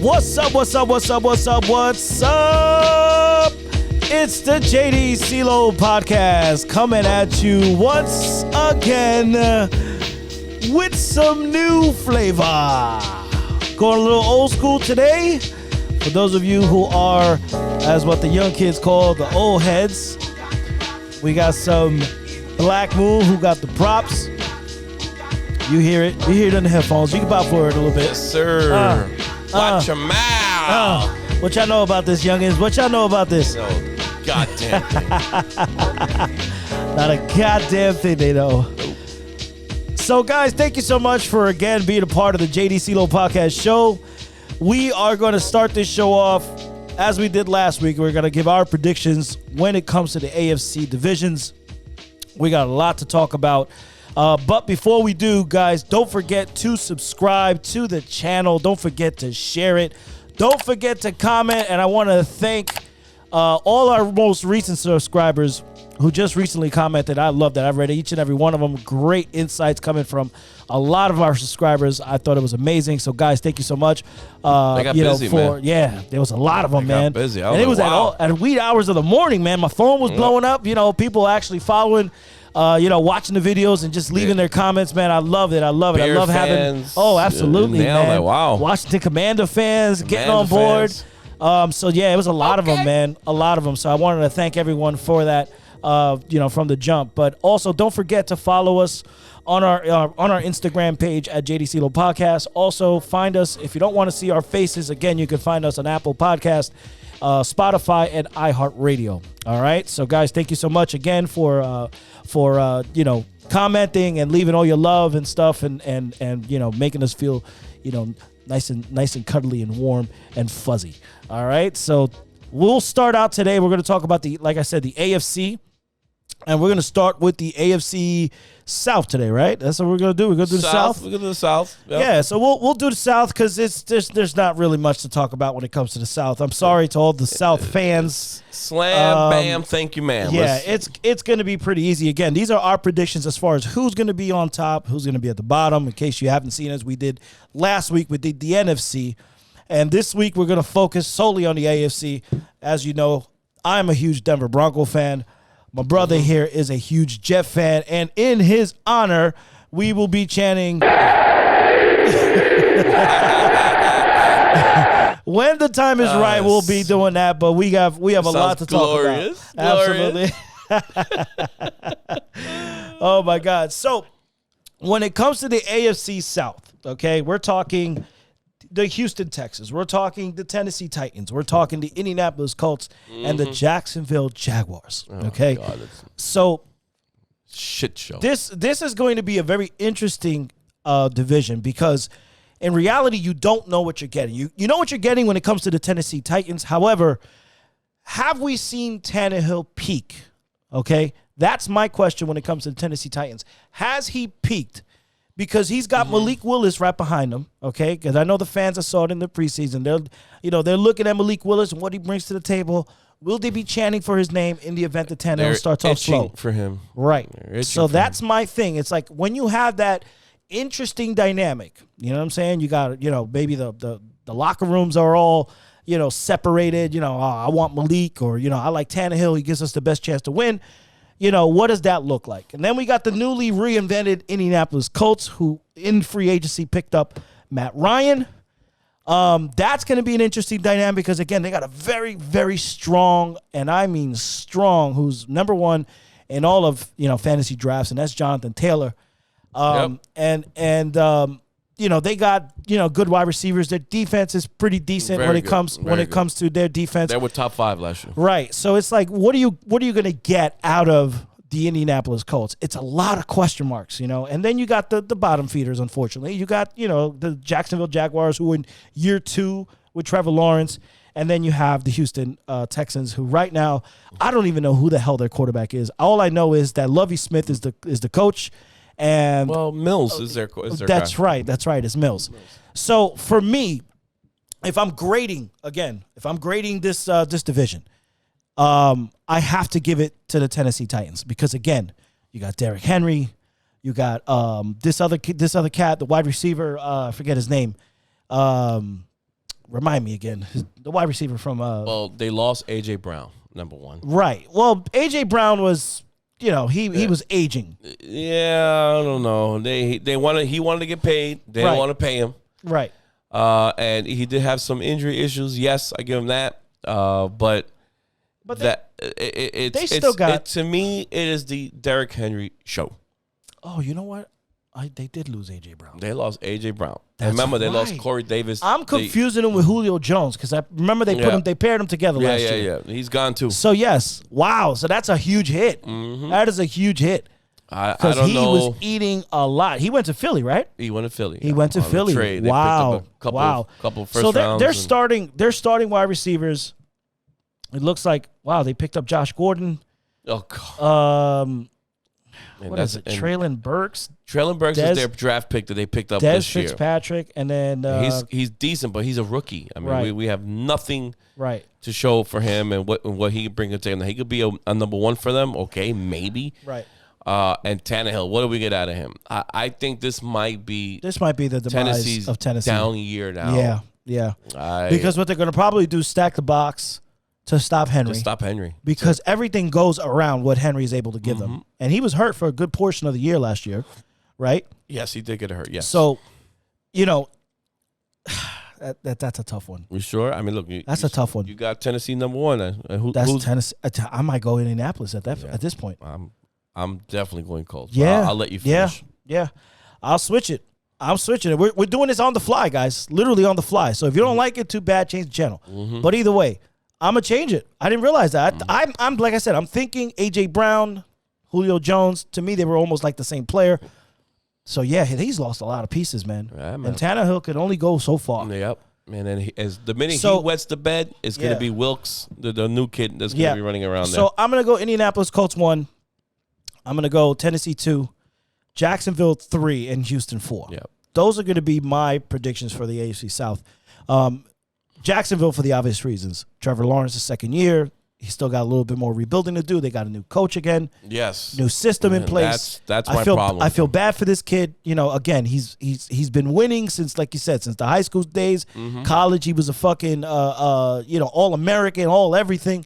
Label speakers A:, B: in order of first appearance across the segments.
A: What's up? It's the JD CeeLo podcast coming at you once again with some new flavor. Going a little old school today. For those of you who are, as what the young kids call, the old heads, we got some Black Moon who got the props. You hear it. You hear it in the headphones. You can bow for it a little bit.
B: Yes, sir. Watch your mouth.
A: What y'all know about this, youngins? What y'all know about this?
B: No goddamn thing.
A: Not a goddamn thing they know. So, guys, thank you so much for, again, being a part of the JD CeeLo podcast show. We are going to start this show off as we did last week. We're going to give our predictions when it comes to the AFC divisions. We got a lot to talk about. But before we do, guys, don't forget to subscribe to the channel. Don't forget to share it. Don't forget to comment. And I want to thank all our most recent subscribers who just recently commented. I love that. I've read each and every one of them. Great insights coming from a lot of our subscribers. I thought it was amazing. So, guys, thank you so much.
B: They got busy, man.
A: Yeah, there was a lot of them, man.
B: Got busy.
A: And it was at wee hours of the morning, man. My phone was blowing up. You know, people actually following, watching the videos and just leaving their comments, man. I love it. I love it.
B: Bear
A: I love
B: fans,
A: having. Oh, absolutely, man.
B: That. Wow.
A: Washington Commander fans getting on board. So yeah, it was a lot of them, man. A lot of them. So I wanted to thank everyone for that. From the jump. But also, don't forget to follow us on our Instagram page at JD CeeLo Podcast. Also, find us if you don't want to see our faces. Again, you can find us on Apple Podcast, Spotify, and iHeart Radio. All right. So, guys, thank you so much again for commenting and leaving all your love and stuff, and making us feel nice and cuddly and warm and fuzzy. All right. So we'll start out today. We're going to talk about the AFC. And we're going to start with the AFC South today, right? That's what we're going to do. We're going to do the South.
B: We're going to do the South. Yep.
A: Yeah, so we'll do the South because there's not really much to talk about when it comes to the South. I'm sorry to all the South fans.
B: Slam, bam, thank you, ma'am.
A: Yeah, it's going to be pretty easy. Again, these are our predictions as far as who's going to be on top, who's going to be at the bottom. In case you haven't seen us, we did last week. We did the NFC. And this week, we're going to focus solely on the AFC. As you know, I'm a huge Denver Bronco fan. My brother here is a huge Jet fan, and in his honor, we will be chanting when the time is right. We'll be doing that, but we have a lot to talk about. Absolutely. Oh my God! So when it comes to the AFC South, okay, we're talking the Houston Texans. We're talking the Tennessee Titans. We're talking the Indianapolis Colts and the Jacksonville Jaguars. Okay, so
B: shit show.
A: This is going to be a very interesting division because in reality you don't know what you're getting. You know what you're getting when it comes to the Tennessee Titans. However, have we seen Tannehill peak? Okay, that's my question when it comes to the Tennessee Titans. Has he peaked? Because he's got Malik Willis right behind him, okay? Because I know the fans that saw it in the preseason. They're looking at Malik Willis and what he brings to the table. Will they be chanting for his name in the event that Tannehill starts off slow?
B: For him.
A: Right. So that's my thing. It's like when you have that interesting dynamic, you know what I'm saying? You got, maybe the locker rooms are all, separated. I want Malik or, I like Tannehill. He gives us the best chance to win. What does that look like? And then we got the newly reinvented Indianapolis Colts, who in free agency picked up Matt Ryan. That's going to be an interesting dynamic because, again, they got a very, very strong, and I mean strong, who's number one in all of, fantasy drafts, and that's Jonathan Taylor. They got, good wide receivers. Their defense is pretty decent when it comes to their defense.
B: They were top 5 last year.
A: Right. So it's like, what are you going to get out of the Indianapolis Colts? It's a lot of question marks, And then you got the bottom feeders, unfortunately. You got, the Jacksonville Jaguars who are in year 2 with Trevor Lawrence. And then you have the Houston Texans, who right now, I don't even know who the hell their quarterback is. All I know is that Lovie Smith is the coach. And
B: Mills is their
A: that's guy. Right. That's right. It's Mills. So for me, if I'm grading this division, I have to give it to the Tennessee Titans because, again, you got Derrick Henry, you got this other cat, the wide receiver, I forget his name, Remind me again. The wide receiver from.
B: Well, they lost A.J. Brown, number one.
A: Right. Well, A.J. Brown was, he was aging.
B: Yeah, I don't know. He wanted to get paid. They didn't want to pay him.
A: Right.
B: And he did have some injury issues. Yes, I give him that. But
A: they still got.
B: To me, it is the Derrick Henry show.
A: Oh, you know what? They did lose A.J. Brown.
B: They lost A.J. Brown.
A: That's
B: remember, they
A: right.
B: lost Corey Davis.
A: I'm confusing him with Julio Jones because I remember they paired them together last year.
B: Yeah. He's gone too.
A: So yes, wow. So that's a huge hit.
B: Mm-hmm.
A: That is a huge hit.
B: Because
A: he was eating a lot. He went to Philly, right?
B: He went to Philly.
A: He went to Philly.
B: Trade.
A: Wow.
B: Couple first
A: so
B: rounds.
A: They're starting wide receivers. It looks like they picked up Josh Gordon.
B: Oh God.
A: What is it? Traylon Burks.
B: Traylon Burks is their draft pick that they picked up
A: Des
B: this year.
A: Fitzpatrick, and then
B: he's decent, but he's a rookie. I mean, we have nothing to show for him and what he can bring to the table. He could be a number one for them. Okay, maybe.
A: Right.
B: And Tannehill, what do we get out of him? I think this might be
A: the demise of Tennessee.
B: Down year now.
A: Yeah. Because what they're going to probably do is stack the box to stop Henry. Because everything goes around what Henry is able to give them. And he was hurt for a good portion of the year last year, right?
B: Yes, he did get hurt, yes.
A: So, that's a tough one.
B: You sure? I mean, look.
A: That's a tough one.
B: You got Tennessee number one.
A: That's Tennessee. I might go Indianapolis at this point.
B: I'm definitely going Colts.
A: Yeah.
B: I'll let you finish.
A: Yeah. I'll switch it. We're doing this on the fly, guys. Literally on the fly. So if you don't like it, too bad, change the channel. But either way, I'm going to change it. I didn't realize that. I'm like I said, I'm thinking A.J. Brown, Julio Jones. To me, they were almost like the same player. So, yeah, he's lost a lot of pieces, man. Yeah, man. And Tannehill could only go so far.
B: Yep. And then the minute he wets the bed, it's going to be Wilkes, the new kid that's going to be running around there.
A: So I'm going to go Indianapolis Colts 1. I'm going to go Tennessee 2, Jacksonville 3, and Houston 4.
B: Yep.
A: Those are going to be my predictions for the AFC South. Jacksonville for the obvious reasons. Trevor Lawrence, the second year. He's still got a little bit more rebuilding to do. They got a new coach again.
B: Yes.
A: New system in place.
B: That's my problem.
A: I feel bad for this kid. Again, he's been winning since, like you said, since the high school days. College, he was a fucking All-American, all everything.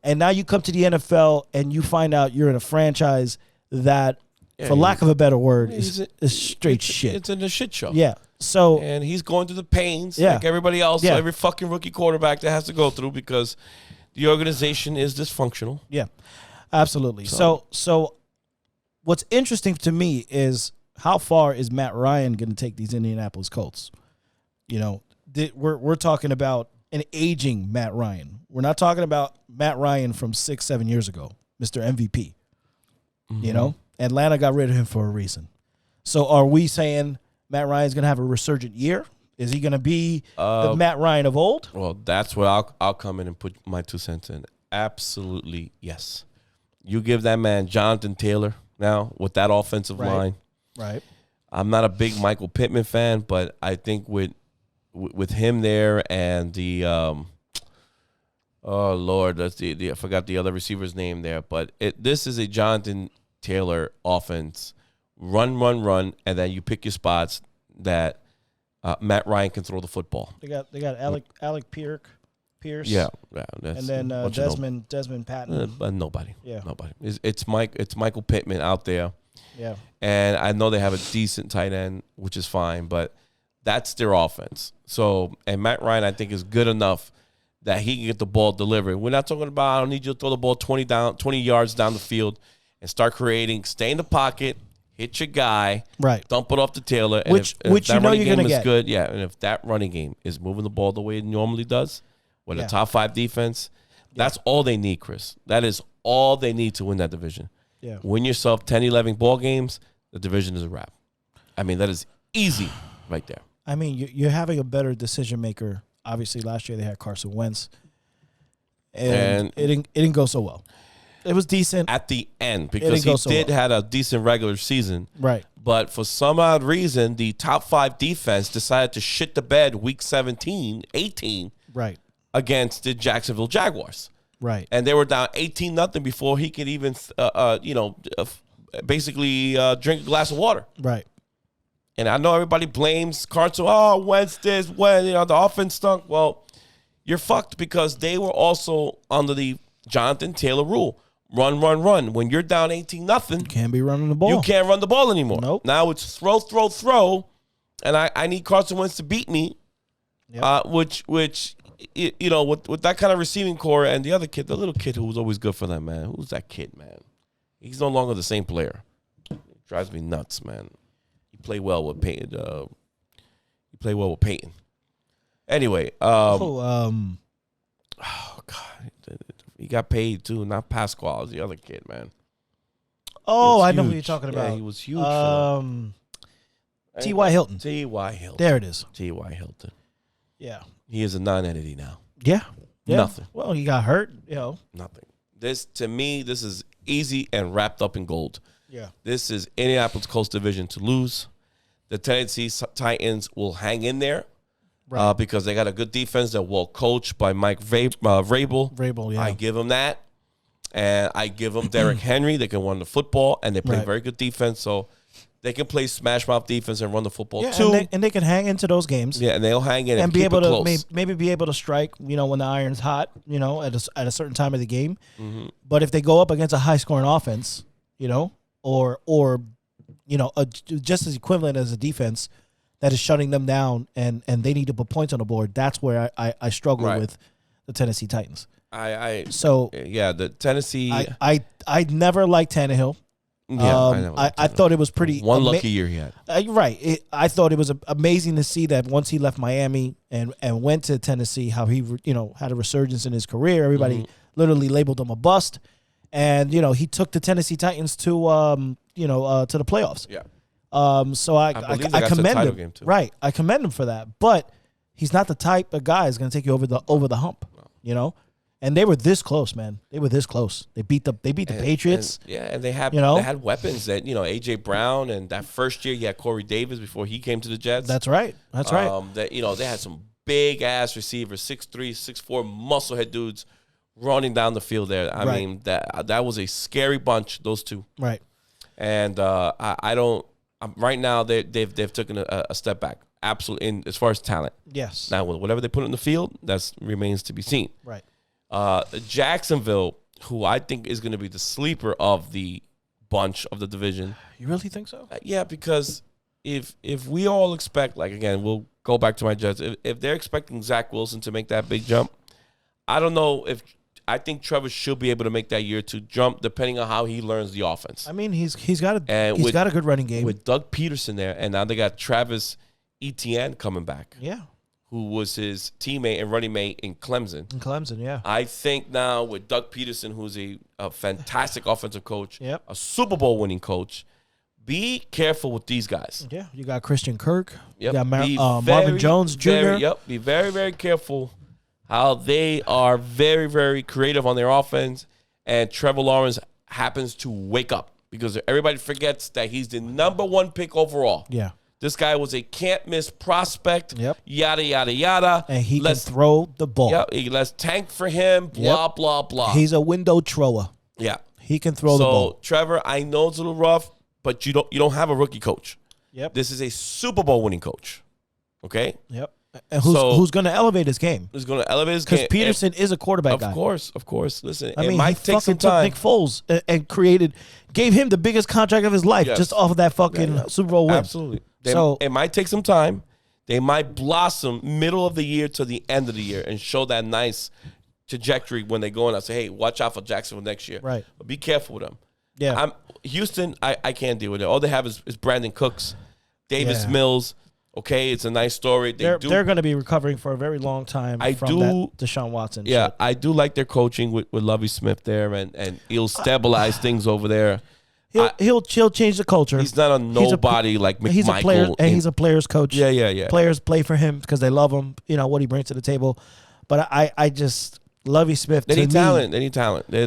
A: And now you come to the NFL and you find out you're in a franchise that, for lack of a better word, is straight shit.
B: It's in a shit show.
A: Yeah. So
B: and he's going through the pains like everybody else, every fucking rookie quarterback that has to go through because the organization is dysfunctional.
A: Yeah, absolutely. So what's interesting to me is how far is Matt Ryan going to take these Indianapolis Colts? We're talking about an aging Matt Ryan. We're not talking about Matt Ryan from 6-7 years ago, Mr. MVP. Atlanta got rid of him for a reason. So are we saying Matt Ryan's going to have a resurgent year? Is he going to be the Matt Ryan of old?
B: Well, that's where I'll come in and put my 2 cents in. Absolutely, yes. You give that man Jonathan Taylor now with that offensive line.
A: Right.
B: I'm not a big Michael Pittman fan, but I think with him there and the oh Lord, that's I forgot the other receiver's name there, but this is a Jonathan Taylor offense. Run, and then you pick your spots that Matt Ryan can throw the football.
A: They got Alec Pierce.
B: Yeah,
A: and then Desmond Patton.
B: But nobody.
A: Yeah,
B: nobody. It's Michael Pittman out there.
A: Yeah,
B: and I know they have a decent tight end, which is fine, but that's their offense. So, and Matt Ryan, I think, is good enough that he can get the ball delivered. We're not talking about I don't need you to throw the ball 20 yards down the field and start creating. Stay in the pocket. Hit your guy,
A: right?
B: Dump it off to Taylor, and
A: which that running game is
B: good, and if that running game is moving the ball the way it normally does, with a top 5 defense, that's all they need, Chris. That is all they need to win that division.
A: Yeah,
B: win yourself 10, 11 ball games, the division is a wrap. I mean, that is easy right there.
A: I mean, you're having a better decision maker. Obviously, last year they had Carson Wentz, and it didn't go so well. It was decent
B: at the end because he had a decent regular season.
A: Right.
B: But for some odd reason, the top 5 defense decided to shit the bed week 17, 18
A: right.
B: against the Jacksonville Jaguars.
A: Right.
B: And they were down 18-0 before he could even, basically drink a glass of water.
A: Right.
B: And I know everybody blames Carson. Oh, Wentz this, the offense stunk. Well, you're fucked because they were also under the Jonathan Taylor rule. Run, run, run. When you're down 18-0,
A: You can't be running the ball.
B: you can't run the ball anymore.
A: Nope.
B: Now it's throw, throw, throw. And I need Carson Wentz to beat me.
A: Yep.
B: Which with that kind of receiving core and the other kid, the little kid who was always good for them, man. Who's that kid, man? He's no longer the same player. It drives me nuts, man. He played well with Peyton. Anyway, oh God, he got paid too. Not Pasquale, it's the other kid, man.
A: Oh, I know who
B: huge.
A: you're talking about.
B: Yeah, he was huge. For
A: T.Y. Hilton.
B: T.Y. Hilton.
A: There it is.
B: T.Y. Hilton.
A: Yeah.
B: He is a non-entity now.
A: Yeah.
B: Nothing.
A: Well, he got hurt.
B: Nothing. To me, this is easy and wrapped up in gold.
A: Yeah.
B: This is Indianapolis Colts division to lose. The Tennessee Titans will hang in there because they got a good defense. They're well coached by Mike Vrabel.
A: Vrabel, yeah.
B: I give them that. And I give them Derrick Henry. They can run the football, and they play very good defense. So they can play smash mouth defense and run the football too.
A: And they can hang into those games.
B: Yeah, and they'll hang in
A: and
B: be able to
A: maybe be able to strike, when the iron's hot, at a certain time of the game.
B: Mm-hmm.
A: But if they go up against a high scoring offense, or just as equivalent as a defense that is shutting them down and they need to put points on the board, that's where I struggle with the Tennessee Titans.
B: The Tennessee.
A: I never liked Tannehill.
B: Yeah,
A: I thought it was pretty
B: one lucky year he had.
A: I thought it was amazing to see that once he left Miami and went to Tennessee, how he had a resurgence in his career. Everybody literally labeled him a bust, and he took the Tennessee Titans to the playoffs.
B: Yeah.
A: So I commend him.
B: Game too.
A: Right, I commend him for that. But he's not the type of guy who's going to take you over the hump.
B: No.
A: And they were this close, man. They were this close. They beat the Patriots.
B: And they had weapons that AJ Brown, and that first year you had Corey Davis before he came to the Jets.
A: That's right.
B: They had some big ass receivers, 6'3", 6'4", musclehead dudes running down the field there. I mean that was a scary bunch, those two.
A: Right.
B: And right now they've taken a step back. Absolutely, as far as talent.
A: Yes.
B: Now whatever they put in the field, that remains to be seen.
A: Right.
B: Jacksonville, who I think is going to be the sleeper of the bunch of the division.
A: You really think so?
B: Yeah, because if we all expect, again, we'll go back to my Jets. If they're expecting Zach Wilson to make that big jump, I don't know if I think Trevor should be able to make that year to jump, depending on how he learns the offense.
A: I mean, he's got a good running game
B: with Doug Peterson there, and now they got Travis Etienne coming back.
A: Yeah.
B: Who was his teammate and running mate in Clemson.
A: Yeah.
B: I think now with Doug Peterson, who's a fantastic offensive coach,
A: a
B: Super Bowl winning coach, be careful with these guys.
A: Yeah, you got Christian Kirk.
B: Yep.
A: You got Marvin Jones Jr.
B: Be very, very careful how they are very, very creative on their offense. And Trevor Lawrence happens to wake up because everybody forgets that he's the number 1 pick overall.
A: Yeah.
B: This guy was a can't-miss prospect,
A: Yep.
B: Yada, yada, yada.
A: And he can throw the ball.
B: Yeah, let's tank for him, blah, blah, blah.
A: He's a window thrower.
B: Yeah.
A: He can throw the ball.
B: So, Trevor, I know it's a little rough, but you don't have a rookie coach.
A: Yep.
B: This is a Super Bowl winning coach, okay?
A: Yep. And who's going to elevate his game?
B: Who's going to elevate his game?
A: Because Peterson is a quarterback guy.
B: Of course. Listen,
A: I mean,
B: it might
A: he
B: take some
A: fucking took
B: time.
A: Nick Foles and gave him the biggest contract of his life just off of that fucking Super Bowl win.
B: Absolutely.
A: So
B: it might take some time. They might blossom middle of the year to the end of the year and show that nice trajectory when they go in. I say, hey, watch out for Jacksonville next year.
A: Right.
B: But be careful with them.
A: Yeah.
B: Houston, I can't deal with it. All they have is Brandon Cooks, Davis Mills. Okay, it's a nice story.
A: They're going to be recovering for a very long time that Deshaun Watson.
B: Yeah,
A: shit.
B: I do like their coaching with Lovie Smith there, and he'll stabilize things over there.
A: He'll change the culture.
B: He's not a nobody like McMichael.
A: He's a player, and he's a player's coach.
B: Yeah.
A: Players play for him because they love him. What he brings to the table. But I just Lovie Smith.
B: They need talent. They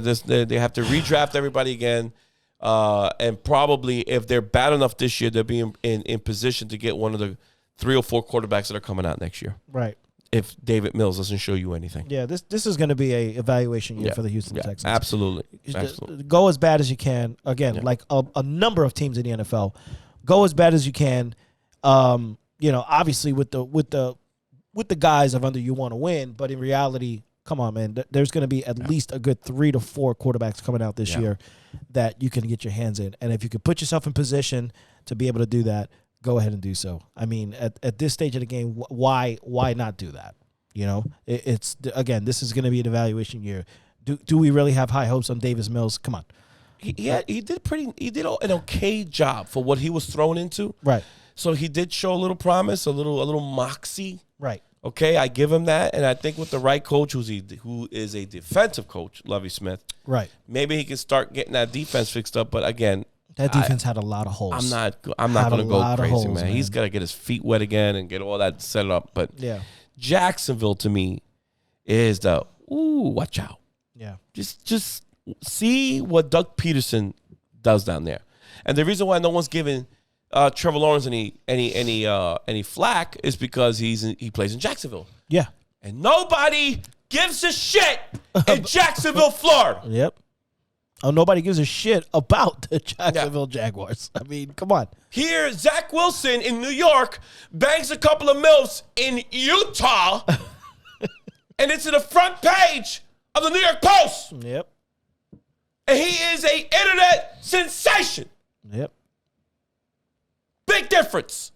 B: have to redraft everybody again. And probably if they're bad enough this year, they'll be in position to get one of the 3 or 4 quarterbacks that are coming out next year.
A: Right.
B: If David Mills doesn't show you anything.
A: Yeah, this is going to be a evaluation year for the Houston Texans.
B: Absolutely.
A: Go as bad as you can. Again, like a number of teams in the NFL, go as bad as you can. Obviously with the guys of under you want to win, but in reality, come on, man, there's going to be at least a good 3 to 4 quarterbacks coming out this year that you can get your hands in. And if you could put yourself in position to be able to do that, go ahead and do so. I mean, at this stage of the game, why not do that? It's again, this is going to be an evaluation year. Do we really have high hopes on Davis Mills? Come on.
B: He did an okay job for what he was thrown into.
A: Right.
B: So he did show a little promise, a little moxie.
A: Right.
B: Okay, I give him that, and I think with the right coach, who is a defensive coach, Lovie Smith,
A: right,
B: maybe he can start getting that defense fixed up. But again,
A: that defense had a lot of holes.
B: I'm not going to go crazy, man. He's got to get his feet wet again and get all that set up. But Jacksonville to me is watch out. Yeah, just see what Doug Peterson does down there, and the reason why no one's giving Trevor Lawrence any flack is because he plays in Jacksonville.
A: Yeah.
B: And nobody gives a shit in Jacksonville, Florida.
A: Yep. Oh, nobody gives a shit about the Jacksonville Jaguars. I mean, come on.
B: Here, Zach Wilson in New York bangs a couple of MILFs in Utah, and it's in the front page of the New York Post.
A: Yep.
B: And he is an internet sensation.
A: Yep.
B: Big difference.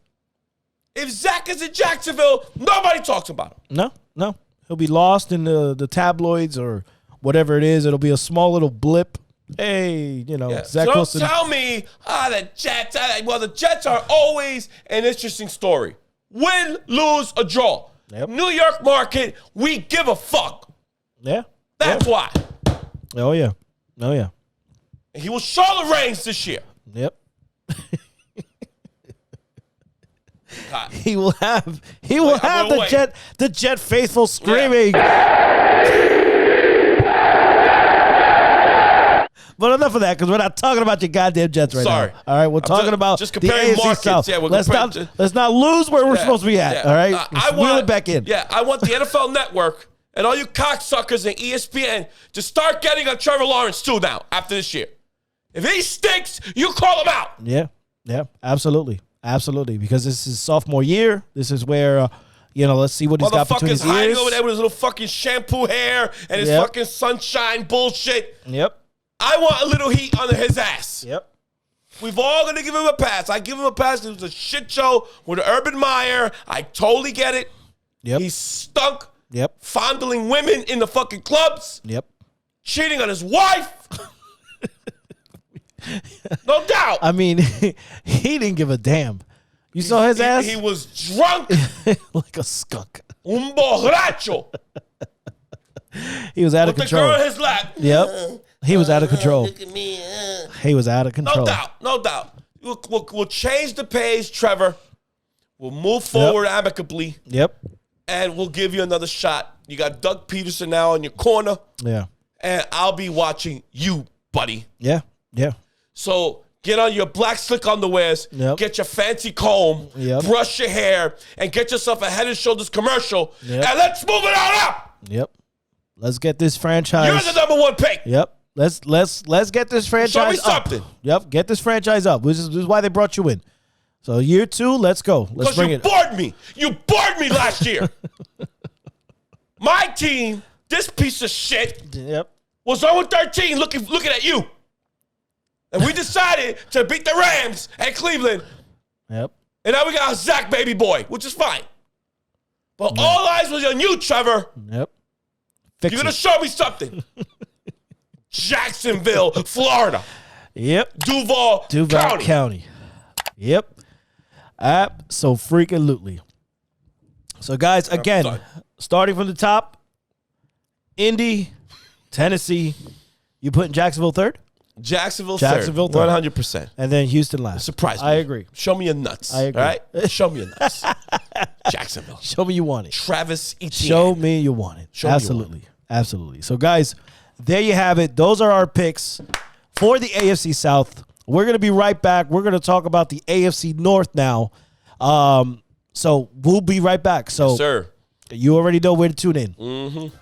B: If Zach is in Jacksonville, nobody talks about him.
A: No. He'll be lost in the tabloids or whatever it is. It'll be a small little blip. Hey, Zach Wilson.
B: Don't tell me, the Jets. The Jets are always an interesting story. Win, lose, or draw.
A: Yep.
B: New York market, we give a fuck.
A: Yeah.
B: That's why.
A: Oh, yeah. And
B: he will show the reins this year.
A: Yep. He will have the Jet faithful screaming. But enough of that, because we're not talking about your goddamn Jets right now. All right, we're talking about
B: just
A: the
B: comparing
A: AFC
B: markets.
A: South.
B: Yeah,
A: let's not lose where we're supposed to be at. All right, wheel it back in.
B: Yeah, I want the NFL Network and all you cocksuckers and ESPN to start getting on Trevor Lawrence too now after this year. If he stinks, you call him out.
A: Yeah, absolutely. Because this is sophomore year. This is where, let's see what he's got between his ears. Motherfucker's hiding over there with his little fucking shampoo hair and his fucking sunshine bullshit. Yep.
B: I want a little heat under his ass.
A: Yep.
B: We've all going to give him a pass. I give him a pass. It was a shit show with Urban Meyer. I totally get it.
A: Yep.
B: He stunk.
A: Yep.
B: Fondling women in the fucking clubs.
A: Yep.
B: Cheating on his wife. No doubt.
A: I mean, he didn't give a damn. You saw his ass?
B: He was drunk.
A: Like a skunk.
B: Un borracho.
A: He was out of control.
B: With the girl in his lap.
A: Yep. He was out of control.
B: Look at me.
A: He was out of control.
B: No doubt. We'll change the page, Trevor. We'll move forward amicably.
A: Yep.
B: And we'll give you another shot. You got Doug Peterson now in your corner.
A: Yeah.
B: And I'll be watching you, buddy.
A: Yeah.
B: So get on your black slick underwears, get your fancy comb, brush your hair, and get yourself a Head & Shoulders commercial, and let's move it on up.
A: Yep. Let's get this franchise.
B: You're the number one pick.
A: Yep. Let's get this franchise up.
B: Show me something.
A: Yep. Get this franchise up. This is why they brought you in. So year 2, let's go. Let's bring it.
B: You bored me last year. My team, this piece of shit, was 0-13 looking at you. And we decided to beat the Rams at Cleveland.
A: Yep.
B: And now we got Zach baby boy, which is fine. But all eyes was on you, Trevor.
A: Yep.
B: You're going to show me something. Jacksonville, Florida.
A: Yep.
B: Duval
A: County. Yep. Abso-freaking-lutely. So, guys, again, starting from the top, Indy, Tennessee. You putting Jacksonville third?
B: Jacksonville
A: third.
B: 100%.
A: And then Houston last.
B: Surprise me.
A: I agree.
B: Show me your nuts.
A: I agree.
B: All right? Show me your nuts. Jacksonville.
A: Show me you want it.
B: Travis Etienne.
A: Show me you want it. Absolutely. So, guys, there you have it. Those are our picks for the AFC South. We're going to be right back. We're going to talk about the AFC North now. So we'll be right back. So,
B: yes, sir.
A: You already know where to tune in.
B: Mm-hmm.